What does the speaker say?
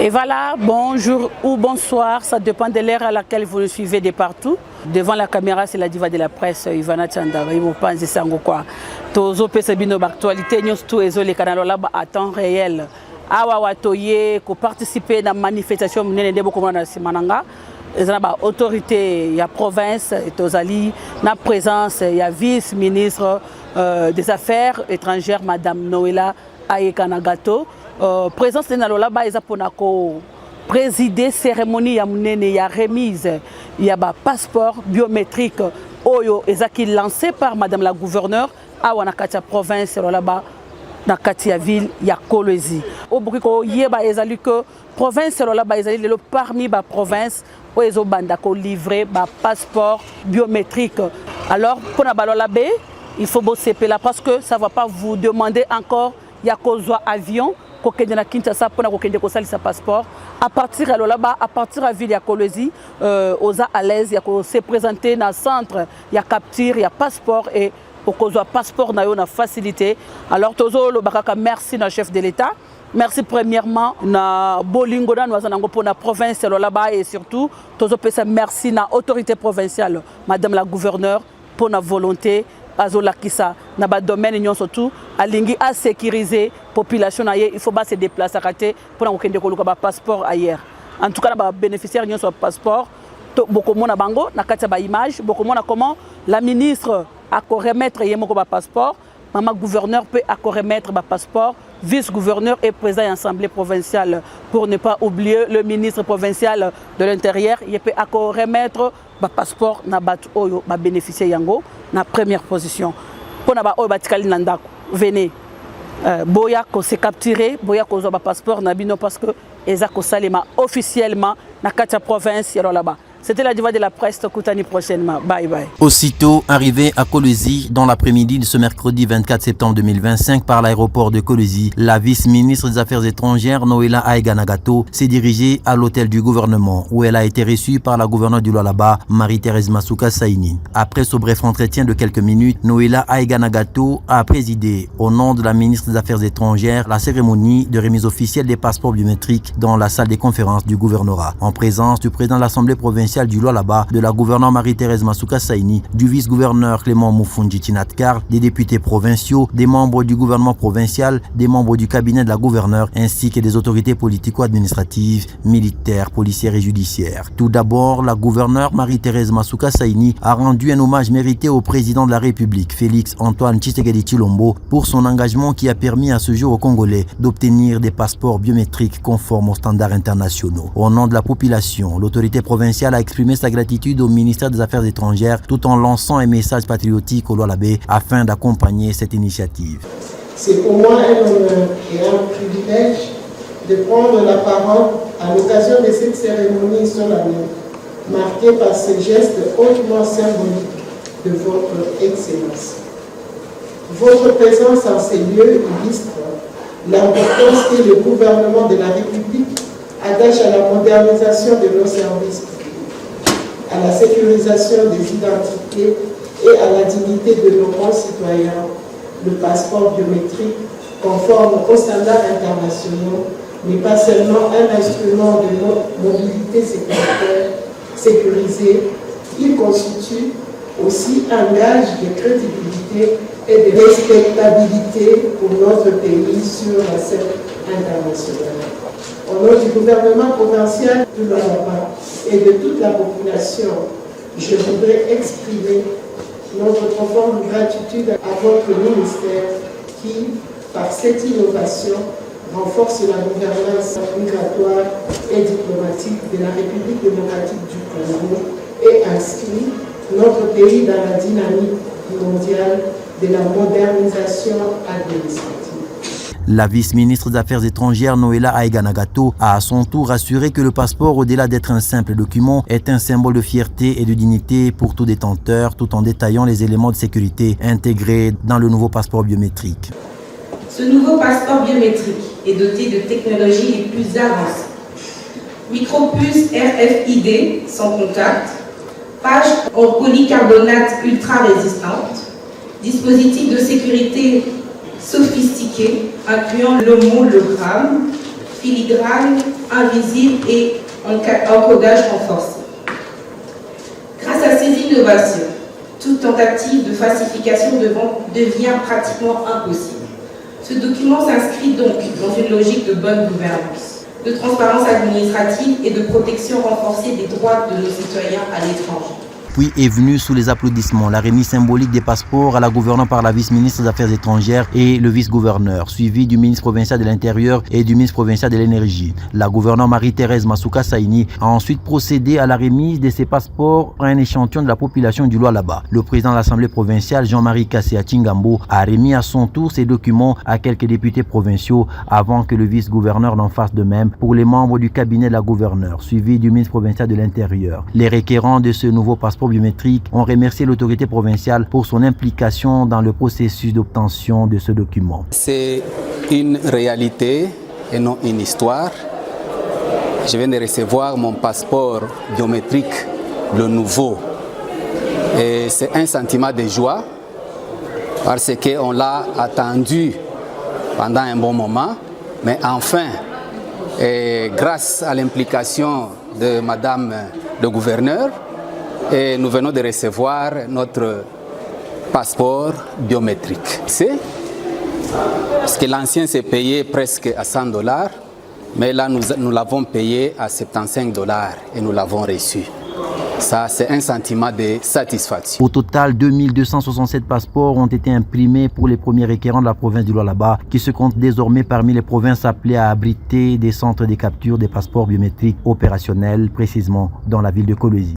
Et voilà, bonjour ou bonsoir, ça dépend de l'heure à laquelle vous nous suivez de partout. Devant la caméra, c'est la diva de la presse, Ivana Tchanda. Ils vont penser ça quoi. Tozo pesabino actualité, news tout et les canaux là-bas à temps réel. Awa watoye, ko participer dans la manifestation, nene debo comme na simananga. Il y a autorité, il y a province, la présence, il y a vice-ministre des Affaires étrangères, Madame Noéla Ayekanagato. Présence de Nalolaba, il y a présider cérémonie, il y a remise, il y a passeport biométrique, Oyo, qui lancé par Madame la gouverneure, à Wanakatia province, là-bas. Dans la ville, il y a Kolwezi. Au Burkina, il y a que province parmi les provinces où ils ont livré passeport biométrique. Alors, pour la baie, il faut bosser là parce que ça ne va pas vous demander encore il y a avion pour que passeport. À partir de là-bas, à partir de la ville, il y a Kolwezi, aux à l'aise, il y a se présenter dans le centre, il y a capture, il y a passeport et pour que le passeport na facilité. Alors, tozo le bakaka merci na chef de l'État. Merci premièrement na bolingo na pour la province là-bas et surtout tozo pesa merci na autorité provinciale, Madame la gouverneure pour la volonté azola kisa na ba domaine union surtout alingi à sécuriser population ailleurs, il faut pas se déplacer à côté pour na kende ba passeport ailleurs. En tout cas, ba bénéficiaire union sur passeport beaucoup mona bango na katia ba image beaucoup mona comment la ministre à remettre un passeport, maman gouverneur peut remettre un passeport, vice-gouverneur est présent à l'Assemblée provinciale pour ne pas oublier le ministre provincial de l'Intérieur, il peut remettre un passeport na batu oyo ba bénéficier yango na première position. Pour na ba oyo batikali nandako, venez. Boya ko se capturer, boya ko zo ba passeport na bino parce que ezako salema officiellement na katia province yalo là-bas. C'était la diva de la presse, Koutani prochainement. Bye bye. Aussitôt arrivé à Kolwezi dans l'après-midi de ce mercredi 24 septembre 2025 par l'aéroport de Kolwezi, la vice-ministre des Affaires étrangères Noéla Ayekanagato s'est dirigée à l'hôtel du gouvernement où elle a été reçue par la gouverneure du Lualaba, Marie-Thérèse Masuka Saini. Après ce bref entretien de quelques minutes, Noéla Ayekanagato a présidé au nom de la ministre des Affaires étrangères la cérémonie de remise officielle des passeports biométriques dans la salle des conférences du gouvernorat en présence du président de l'Assemblée provinciale du Lualaba, de la gouverneure Marie-Thérèse Masuka Saini, du vice-gouverneur Clément Moufundi Tinatkar, des députés provinciaux, des membres du gouvernement provincial, des membres du cabinet de la gouverneure, ainsi que des autorités politico-administratives, militaires, policières et judiciaires. Tout d'abord, la gouverneure Marie-Thérèse Masuka Saini a rendu un hommage mérité au président de la République, Félix Antoine Tshisekedi Tshilombo, pour son engagement qui a permis à ce jour aux Congolais d'obtenir des passeports biométriques conformes aux standards internationaux. Au nom de la population, l'autorité provinciale a exprimé sa gratitude au ministère des Affaires étrangères tout en lançant un message patriotique au Lualaba afin d'accompagner cette initiative. C'est pour moi un honneur et un privilège de prendre la parole à l'occasion de cette cérémonie solennelle, marquée par ce geste hautement symbolique de votre Excellence. Votre présence en ces lieux illustre l'importance que le gouvernement de la République attache à la modernisation de nos services, à la sécurisation des identités et à la dignité de nos concitoyens. Le passeport biométrique, conforme aux standards internationaux, n'est pas seulement un instrument de mobilité sécurisée, il constitue aussi un gage de crédibilité et de respectabilité pour notre pays sur la scène internationale. Au nom du gouvernement provincial du Lualaba et de toute la population, je voudrais exprimer notre profonde gratitude à votre ministère qui, par cette innovation, renforce la gouvernance migratoire et diplomatique de la République démocratique du Congo et inscrit notre pays dans la dynamique mondiale de la modernisation administrative. La vice-ministre des Affaires étrangères Noéla Ayekanagato a à son tour assuré que le passeport, au-delà d'être un simple document, est un symbole de fierté et de dignité pour tout détenteur, tout en détaillant les éléments de sécurité intégrés dans le nouveau passeport biométrique. Ce nouveau passeport biométrique est doté de technologies les plus avancées. Micropuce RFID sans contact, page en polycarbonate ultra résistante, dispositif de sécurité sophistiqué, incluant l'homologramme, filigrane, invisible et encodage renforcé. Grâce à ces innovations, toute tentative de falsification devient pratiquement impossible. Ce document s'inscrit donc dans une logique de bonne gouvernance, de transparence administrative et de protection renforcée des droits de nos citoyens à l'étranger. Puis est venu sous les applaudissements la remise symbolique des passeports à la gouverneure par la vice-ministre des Affaires étrangères et le vice-gouverneur, suivi du ministre provincial de l'Intérieur et du ministre provincial de l'Énergie. La gouverneure Marie-Thérèse Masuka Saini a ensuite procédé à la remise de ces passeports à un échantillon de la population du Lualaba. Le président de l'Assemblée provinciale, Jean-Marie Kassé Chingambo, a remis à son tour ces documents à quelques députés provinciaux avant que le vice-gouverneur n'en fasse de même pour les membres du cabinet de la gouverneure, suivi du ministre provincial de l'Intérieur. Les requérants de ce nouveau passeport biométrique ont remercié l'autorité provinciale pour son implication dans le processus d'obtention de ce document. C'est une réalité et non une histoire. Je viens de recevoir mon passeport biométrique, le nouveau. Et c'est un sentiment de joie parce qu'on l'a attendu pendant un bon moment, mais enfin, et grâce à l'implication de Madame le gouverneur, et nous venons de recevoir notre passeport biométrique. C'est parce que l'ancien s'est payé presque à $100, mais là nous l'avons payé à $75 et nous l'avons reçu. Ça, c'est un sentiment de satisfaction. Au total, 2267 passeports ont été imprimés pour les premiers requérants de la province du Lualaba, qui se comptent désormais parmi les provinces appelées à abriter des centres de capture des passeports biométriques opérationnels, précisément dans la ville de Kolwezi.